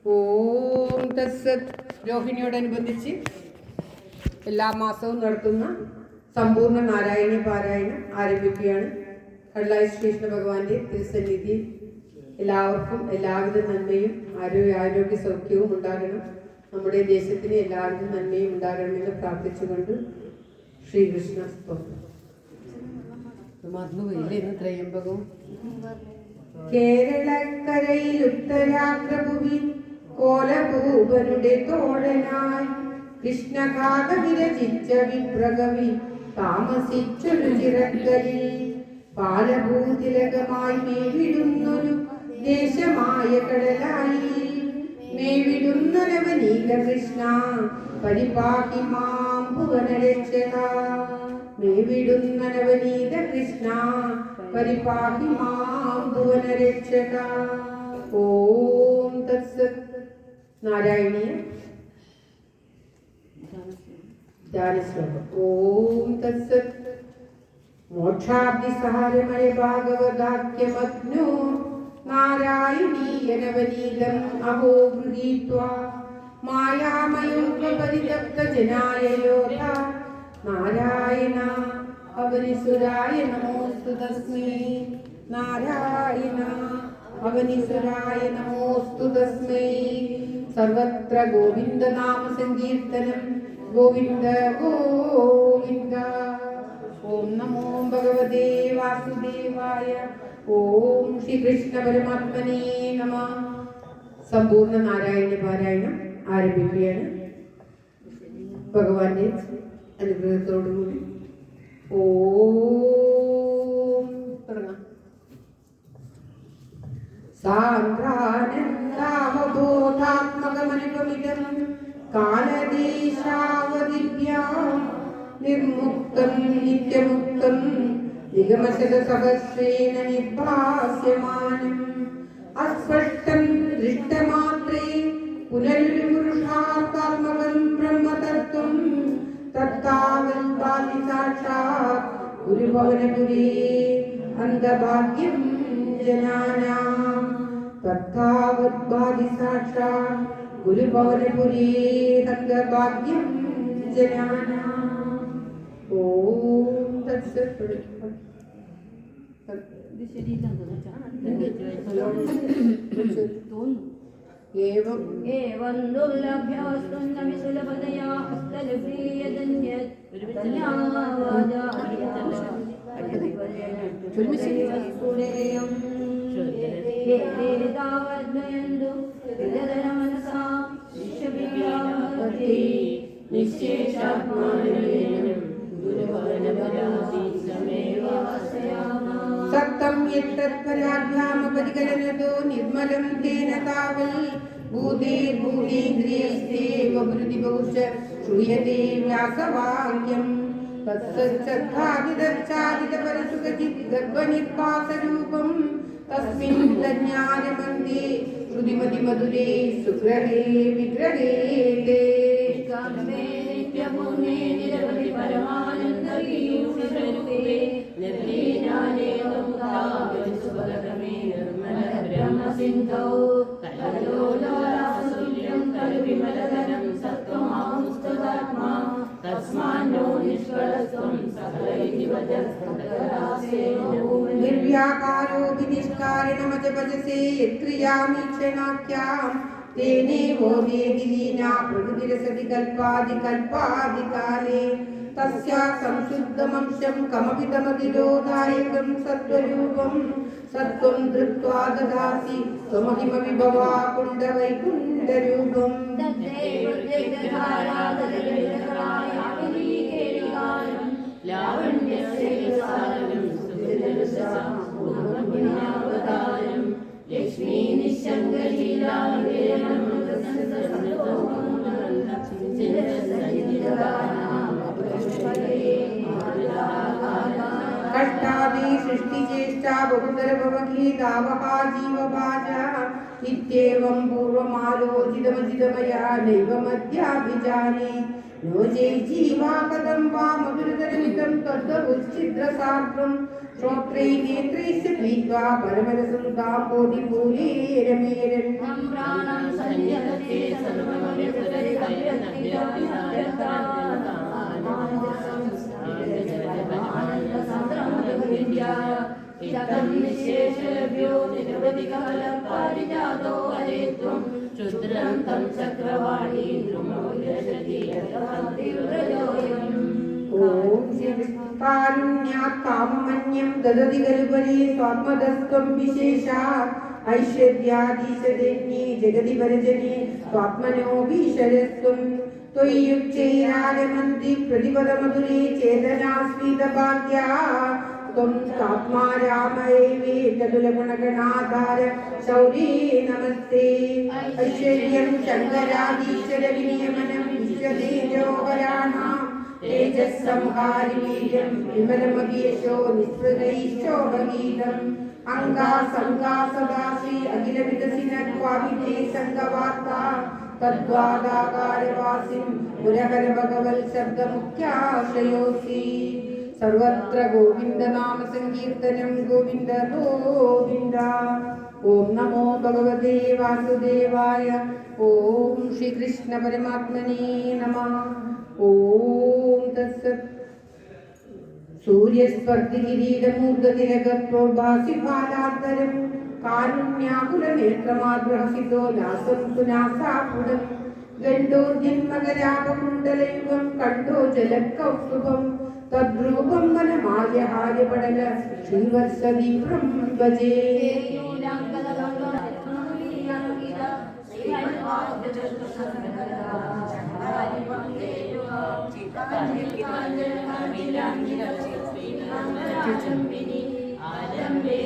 ഓം തത്സത്. രോഹിണിയോടനുബന്ധിച്ച് എല്ലാ മാസവും നടത്തുന്ന സമ്പൂർണ്ണ നാരായണീയ പാരായണം ആരംഭിക്കുകയാണ്. കടലായി ശ്രീകൃഷ്ണ ഭഗവാന്റെ തിരുസന്നിധി എല്ലാവർക്കും എല്ലാവിധ നന്മയും ആരോഗ്യ സൗഖ്യവും ഉണ്ടാകണം. നമ്മുടെ ദേശത്തിന് എല്ലാവിധ നന്മയും ഉണ്ടാകണമെന്ന് പ്രാർത്ഥിച്ചുകൊണ്ട് ശ്രീകൃഷ്ണ സ്തോത്രം. മറന്നുപോയില്ലേ ഇന്ന് ത്രയംബകവും. കേരളക്കരയിൽ ഉത്തരാഗ്രഭുവി കോലഭൂപനുടെ തോഴനായി കൃഷ്ണഗാഥ വിരചിച്ച വിപ്രകവി താമസിച്ചൊരു ചിറക്കലിൽ പാലഭൂതിലകമായി മേവിടുന്നൊരു ദേശമായ കടലായി മേവിടുന്നൊരവനീക കൃഷ്ണ പരിപാഹി മാം ഭുവനരക്ഷക. മേവിടുന്നവനീത കൃഷ്ണ പരിപാഹി മാം ഭുവനരക്ഷക. ഓം തത്സത്. നാരായണീയ ധ്യാനശ്ലോകം. ഓം തത്സത്. മോക്ഷാബ്ദിസാരമയ ഭാഗവതാഖ്യമഗ്നോ നാരായണീയനവനീതം അഹോ ഗൃഹീത്വാ മായാമയോപരിതപ്തജനായ യോധ നാരായണ അവനിസുരായ നമോസ്തു തസ്മൈ. നാരായണ അവനിസുരായ നമോസ്തു തസ്മൈ. സർവത്ര ഗോവിന്ദ നാമ സങ്കീർത്തനം. ഗോവിന്ദ ഗോവിന്ദ. ഓം നമോ ഭഗവതേ വാസുദേവായ. ഓം ശ്രീകൃഷ്ണ പരമാത്മനേ നമഃ. സമ്പൂർണ്ണ നാരായണ പാരായണം ആരംഭിക്കുകയാണ്. ഭഗവാന്റെ അനുഗ്രഹത്തോടുകൂടി ഓം തുടങ്ങാം. സാന്ദ്രാനന്ദാവബോധാത്മകമനുപമിതം കാലദേശാവദിവ്യാം നിർമുക്തം നിത്യമുക്തം നിഗമശതസഹസ്രേണ നിർഭാസ്യമാനം അസ്പഷ്ടം ദൃഷ്ടമാത്രേ പുനരുപുരുഷാർത്മാത്മകം ബ്രഹ്മതത്വം തത്താവൽ ബാലി സാക്ഷാത് ഗുരുഭവനപുരേ അന്ധഭാഗ്യം ജനാനാം. തത്താവത് ബാലി സാക്ഷാത് ഗുരുഭവനപുരേ അന്ധഭാഗ്യം ജനാനാം. ഓം തത്സത്. एवं दुर्लभ्यास्तुन्न विसुलभतया हस्तलभीयदन्यत् तावद्वयन्तु मनसा സപ്തം യത്തത്പരാഭ്യാമപരികലനതോ നിർമ്മലം തേന താവൽ ഭൂതേ ഭൂതേന്ദ്രിയസ്തേ വഭൃതി ബഹുശ ശ്രൂയതേ വ്യാസവാക്യം. തത്സച്ചാദിതച്ചാദിതപരസുഖചിത് ഗർഭനിർവാസരൂപം തസ്മിൻ ജ്ഞാനമന്ദേ ശ്രുതിമതി മധുരേ സുഗ്രഹേ വിഗ്രഹേ തേ. നിർവ്യാപാരോ വിനിഷ്കാരണമജപജസേ യത്രിയാമീക്ഷണാഖ്യാം തേനേവോ വേദിലീനാ പ്രകൃതിരസവികൽപാദികൽപാദികാലേ തസ്യാ സംശുദ്ധമംശം കമപി തമതിരോധായകം സത്വരൂപം സത്വം ധൃത്വാ ദദാസി ത്വമഹിമ വിഭവാ കുണ്ഡവൈകുണ്ഠരൂപം. ലക്ഷ്മീ നിശങ്കലീലാ കഷ്ടാദി സൃഷ്ടിചേഷ്ടാ ബഹുതരഭവഗീതാവഹാ ജീവഭാജ ഇത്യേവം പൂർവമാലോചിതമജിതമയാ നൈവമദ്യാഭിജാനേ. नो जय जीवा कदम वा मधुरतरमिदं तद्वुच्छिद्रसार्धं श्रोत्रैः नेत्रैश्च पीत्वा परमरसं काम्बोधिपूरे रमेरन्. प्राणं संध्या നിശേഷലഭ്യോ നിരവധി കാലപാരിജാതോ ഹരേത്വം ക്ഷുദ്രം തം ചക്രവാണി കാരുണ്യാത്കാമമന്യം ദദതി ഖലുപരി സ്വാത്മതസ്ത്വം വിശേഷാത് ഐശ്വര്യാദീശദേന്യേ ജഗതി പരിജനേ സ്വാത്മനോപീശ്വരസ്ത്വം ത്വയ്യുക്തൈരാരമന്തി പ്രതിപദമധുരേ ചേതനാസ്മിതഭാഗ്യാ ത്വം സ്വാത്മാ രാമയേവേതതുലഗുണഗണാധാര ശൗര്യേ നമസ്തേ ഐശ്വര്യം ശങ്കരാദീശ്വര വിനിയമനം വിശ്വതേജോഹരാണാം തേജസ്സംഹാരി വീര്യം വിമലമകേശോ നിസ്പൃഹൈശ്ചോഭഗീതം അംഗാസംഗാ സദാ ശ്രീ അഖില വികസിന ക്വാവിതേ സംഗവാർത്താ തദ്വാദാകാരവാസിം പുരഹര ഭഗവൽ ശബ്ദമുഖ്യാശ്രയോസി സർവത്ര ഗോവിന്ദ നാമ സങ്കീർത്തനം ഗോവിന്ദ ഗോവിന്ദ. ഓം നമോ ഭഗവതേ വാസുദേവായ. ഓം ശ്രീകൃഷ്ണ പരമാത്മനേ നമഃ. ഓം തത്സത്. സൂര്യസ്പർദ്ധികിരീടമൂർധതിലകപ്രോഭാസിഫാലാന്തരം കാരുണ്യാകുലനേത്രമാഗ്രഹസിതോ ലാസം സുനാസാപുടം ഗണ്ഡോദ്യന്മകരാപകുണ്ടലയുഗം കണ്ടോ ജലക്കൗസ്തുഭം തദ്രൂപം മനമായ ഹാര്യപടല ശ്രീവത്സദീപ്രം ഭജേ. ആലംബേ